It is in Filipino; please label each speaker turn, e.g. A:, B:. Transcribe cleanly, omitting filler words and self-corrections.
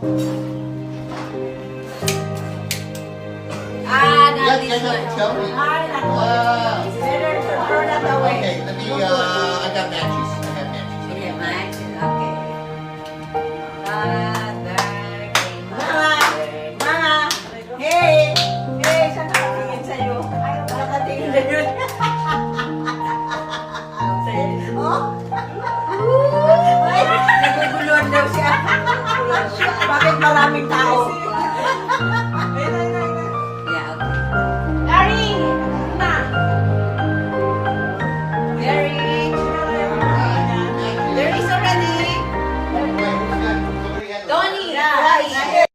A: Not this one.
B: Tell me.
A: Better to throw that away.
B: Okay, let me, I got matches. I have matches.
A: Okay, Max. Okay. Mother,
C: Mama! Hey! Hey! Saan nakatingin sa'yo? Nakatingin na yun. Oh? Ay! Naguguluhan daw siya. Bakit maraming tao?